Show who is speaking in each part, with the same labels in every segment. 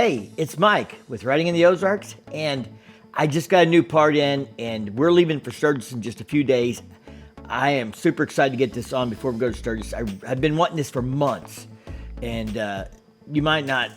Speaker 1: Hey, it's Mike with Riding in the Ozarks, and I just got a new part in, and we're leaving for Sturgis in just a few days. I am super excited to get this on before we go to Sturgis. I've been wanting this for months, and you might not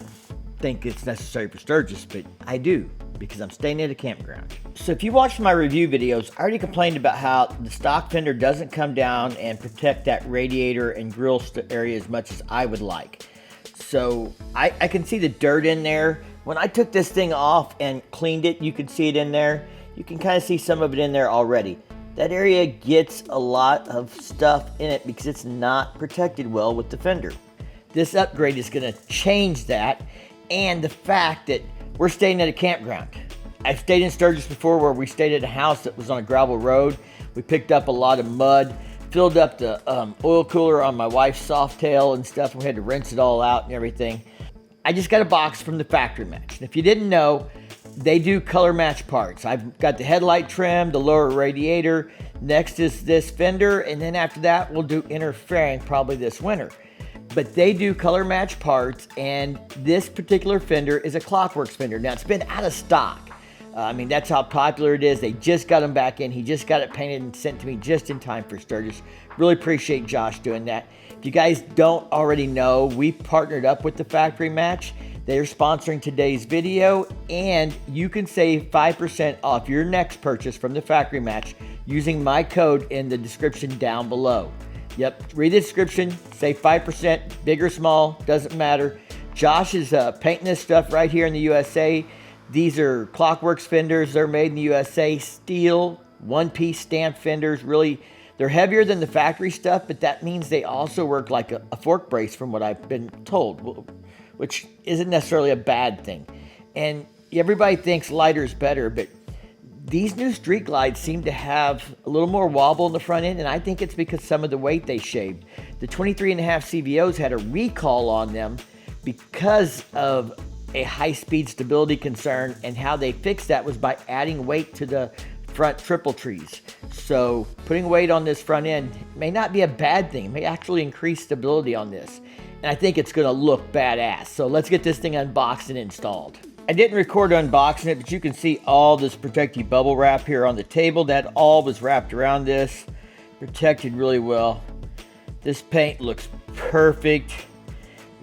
Speaker 1: think it's necessary for Sturgis, but I do, because I'm staying at a campground. So if you watched my review videos, I already complained about how the stock fender doesn't come down and protect that radiator and grill area as much as I would like. So I can see the dirt in there. When I took this thing off and cleaned it, you can see it in there. You can kind of see some of it in there already. That area gets a lot of stuff in it because it's not protected well with the fender. This upgrade is going to change that, and the fact that we're staying at a campground. I've stayed in Sturgis before where we stayed at a house that was on a gravel road. We picked up a lot of mud, filled up the oil cooler on my wife's Softail and stuff. We had to rinse it all out and everything. I just got a box from the Factory Match. And if you didn't know, they do color match parts. I've got the headlight trim, the lower radiator. Next is this fender, and then after that, we'll do inner fairing probably this winter. But they do color match parts, and this particular fender is a Klockwerks fender. Now, it's been out of stock. I mean, that's how popular it is. They just got them back in. He just got it painted and sent to me just in time for Sturgis. Really appreciate Josh doing that. If you guys don't already know, we partnered up with the Factory Match. They're sponsoring today's video, and you can save 5% off your next purchase from the Factory Match using my code in the description down below. Yep, read the description, save 5%, big or small, doesn't matter. Josh is painting this stuff right here in the USA. These are Klockwerks fenders. They're made in the USA. Steel, one-piece stamped fenders. Really, they're heavier than the factory stuff, but that means they also work like a fork brace from what I've been told, which isn't necessarily a bad thing. And everybody thinks lighter is better, but these new Street Glides seem to have a little more wobble in the front end, and I think it's because some of the weight they shaved. The 23.5 CVOs had a recall on them because of a high-speed stability concern, and how they fixed that was by adding weight to the front triple trees. So putting weight on this front end may not be a bad thing. It may actually increase stability on this, and I think it's going to look badass. So let's get this thing unboxed and installed. I didn't record unboxing it, but you can see all this protective bubble wrap here on the table. That all was wrapped around this, protected really well. This paint looks perfect.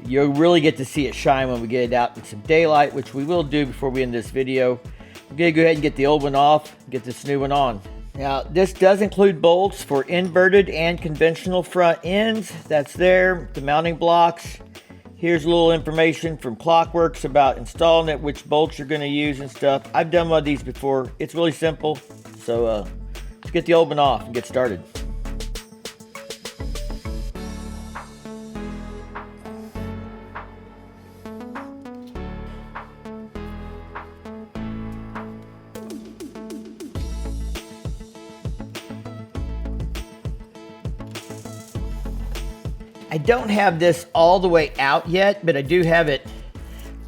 Speaker 1: You'll really get to see it shine when we get it out in some daylight, which we will do before we end this video. I'm going to go ahead and get the old one off, get this new one on. Now, this does include bolts for inverted and conventional front ends. That's there, the mounting blocks. Here's a little information from Klockwerks about installing it, which bolts you're going to use and stuff. I've done one of these before. It's really simple. So let's get the old one off and get started. I don't have this all the way out yet, but I do have it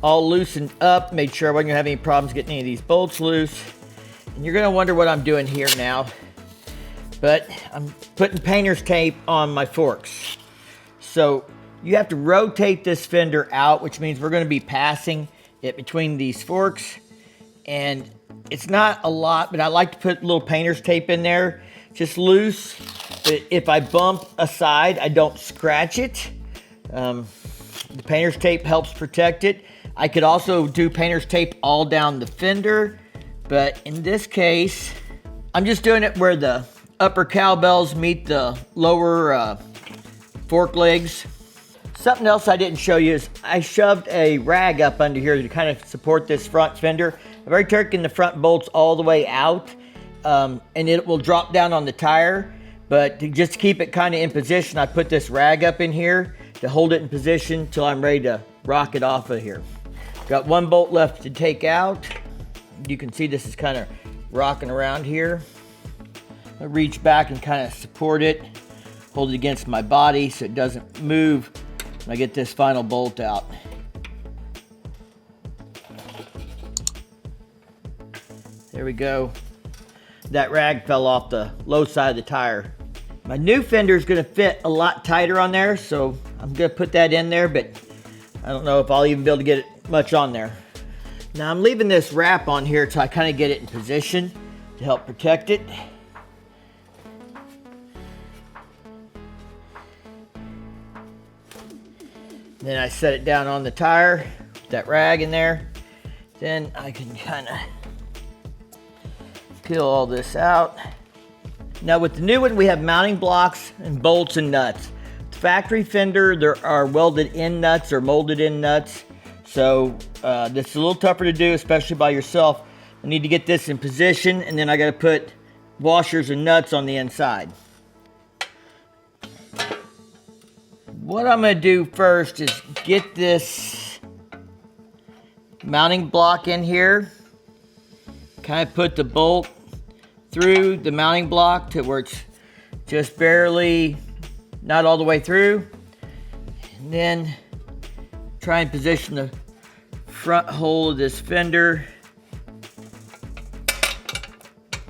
Speaker 1: all loosened up, made sure I wasn't gonna have any problems getting any of these bolts loose. And you're gonna wonder what I'm doing here now, but I'm putting painter's tape on my forks. So you have to rotate this fender out, which means we're gonna be passing it between these forks. And it's not a lot, but I like to put a little painter's tape in there, just loose. But if I bump aside, I don't scratch it. The painter's tape helps protect it. I could also do painter's tape all down the fender, but in this case, I'm just doing it where the upper cowbells meet the lower fork legs. Something else I didn't show you is I shoved a rag up under here to kind of support this front fender. I've already taken the front bolts all the way out, and it will drop down on the tire. But to just keep it kind of in position, I put this rag up in here to hold it in position till I'm ready to rock it off of here. Got one bolt left to take out. You can see this is kind of rocking around here. I reach back and kind of support it, hold it against my body so it doesn't move when I get this final bolt out. There we go. That rag fell off the low side of the tire. My new fender is going to fit a lot tighter on there, so I'm going to put that in there, but I don't know if I'll even be able to get it much on there. Now I'm leaving this wrap on here till I kind of get it in position to help protect it. Then I set it down on the tire, with that rag in there. Then I can kind of peel all this out. Now with the new one, we have mounting blocks and bolts and nuts. The factory fender, there are welded in nuts or molded in nuts. So this is a little tougher to do, especially by yourself. I need to get this in position, and then I gotta put washers and nuts on the inside. What I'm gonna do first is get this mounting block in here, kind of put the bolt through the mounting block to where it's just barely, not all the way through, and then try and position the front hole of this fender.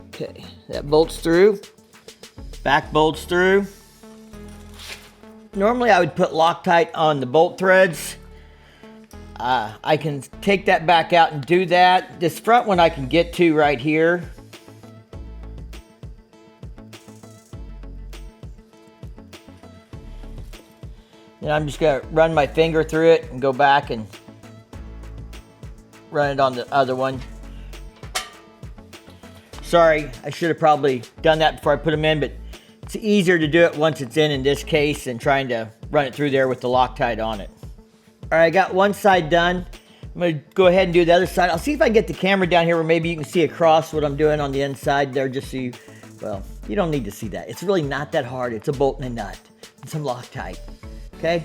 Speaker 1: Okay, that bolts through, back bolts through. Normally I would put Loctite on the bolt threads. I can take that back out and do that. This front one I can get to right here. Then I'm just gonna run my finger through it and go back and run it on the other one. Sorry, I should have probably done that before I put them in, but it's easier to do it once it's in this case than trying to run it through there with the Loctite on it. All right, I got one side done. I'm gonna go ahead and do the other side. I'll see if I can get the camera down here where maybe you can see across what I'm doing on the inside there, just so you, well, you don't need to see that. It's really not that hard. It's a bolt and a nut and some Loctite, okay?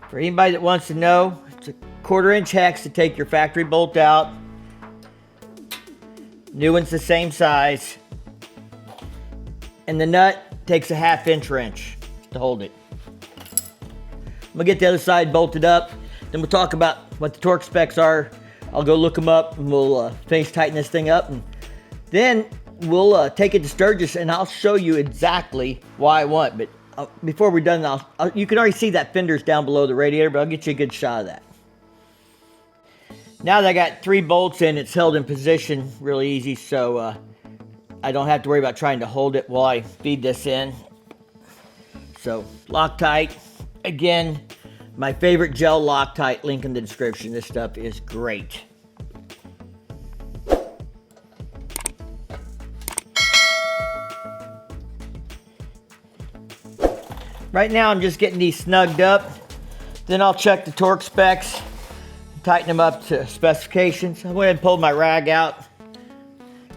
Speaker 1: For anybody that wants to know, it's a 1/4-inch hex to take your factory bolt out. New one's the same size. And the nut takes a 1/2-inch wrench to hold it. I'm gonna get the other side bolted up. Then we'll talk about what the torque specs are. I'll go look them up and we'll finish tightening this thing up. And then we'll take it to Sturgis and I'll show you exactly why I want. But before we're done, you can already see that fender's down below the radiator, but I'll get you a good shot of that. Now that I got 3 bolts in, it's held in position really easy, so I don't have to worry about trying to hold it while I feed this in. So Loctite, again, my favorite gel Loctite, link in the description. This stuff is great. Right now I'm just getting these snugged up. Then I'll check the torque specs, tighten them up to specifications. I went ahead and pulled my rag out.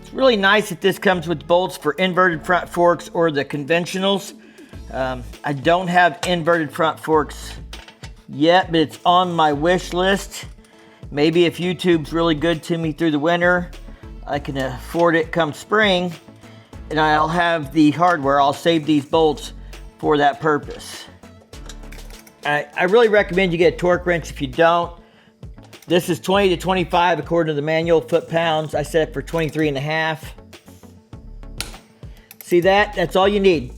Speaker 1: It's really nice that this comes with bolts for inverted front forks or the conventionals. I don't have inverted front forks yet, but it's on my wish list. Maybe if YouTube's really good to me through the winter, I can afford it come spring, and I'll have the hardware. I'll save these bolts for that purpose. I really recommend you get a torque wrench if you don't. This is 20 to 25 according to the manual foot-pounds. I set it for 23.5. See that? That's all you need.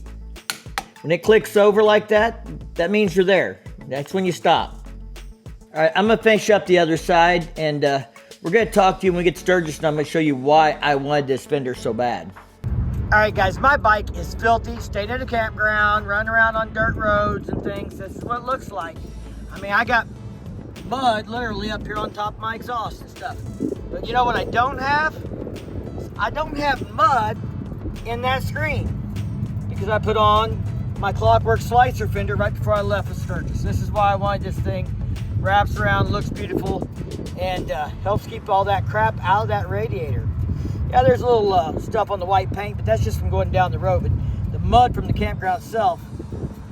Speaker 1: When it clicks over like that, that means you're there. That's when you stop. All right, I'm gonna finish up the other side, and we're gonna talk to you when we get to Sturgis, and I'm gonna show you why I wanted this fender so bad. All right, guys, my bike is filthy, staying at a campground, running around on dirt roads and things. This is what it looks like. I mean, I got mud literally up here on top of my exhaust and stuff. But you know what I don't have? I don't have mud in that screen because I put on my Klockwerk Slicer Fender right before I left for Sturgis. This is why I wanted this thing. Wraps around, looks beautiful, and helps keep all that crap out of that radiator. Yeah, there's a little stuff on the white paint, but that's just from going down the road. But the mud from the campground itself,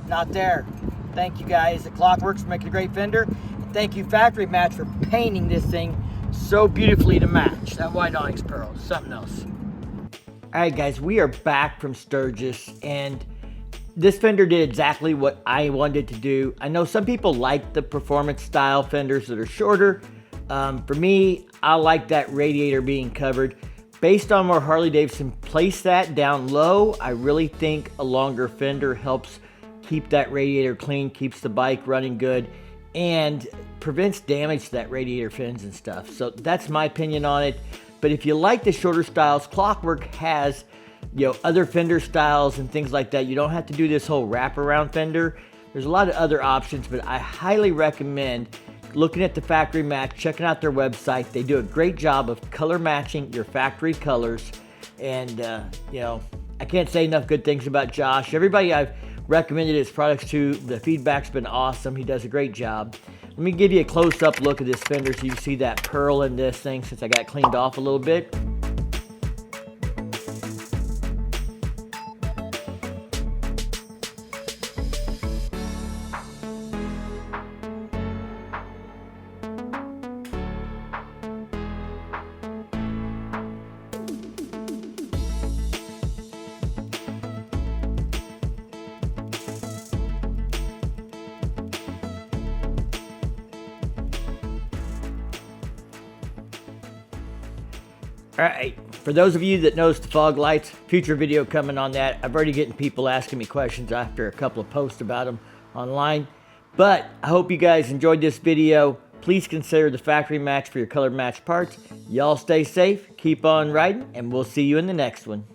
Speaker 1: not there. Thank you guys at Klockwerks for making a great fender. And thank you Factory Match for painting this thing so beautifully to match. That white onyx pearl, something else. All right, guys, we are back from Sturgis, and this fender did exactly what I wanted to do. I know some people like the performance style fenders that are shorter. For me, I like that radiator being covered. Based on where Harley Davidson placed that down low, I really think a longer fender helps keep that radiator clean, keeps the bike running good, and prevents damage to that radiator fins and stuff. So that's my opinion on it. But if you like the shorter styles, Klockwerk has, you know, other fender styles and things like that. You don't have to do this whole wraparound fender. There's a lot of other options, but I highly recommend looking at the factory match, checking out their website. They do a great job of color matching your factory colors. And, you know, I can't say enough good things about Josh. Everybody I've recommended his products to, the feedback's been awesome. He does a great job. Let me give you a close-up look at this fender so you can see that pearl in this thing since I got it cleaned off a little bit. All right, for those of you that knows the fog lights, future video coming on that. I've already getting people asking me questions after a couple of posts about them online. But I hope you guys enjoyed this video. Please consider the factory match for your color match parts. Y'all stay safe, keep on riding, and we'll see you in the next one.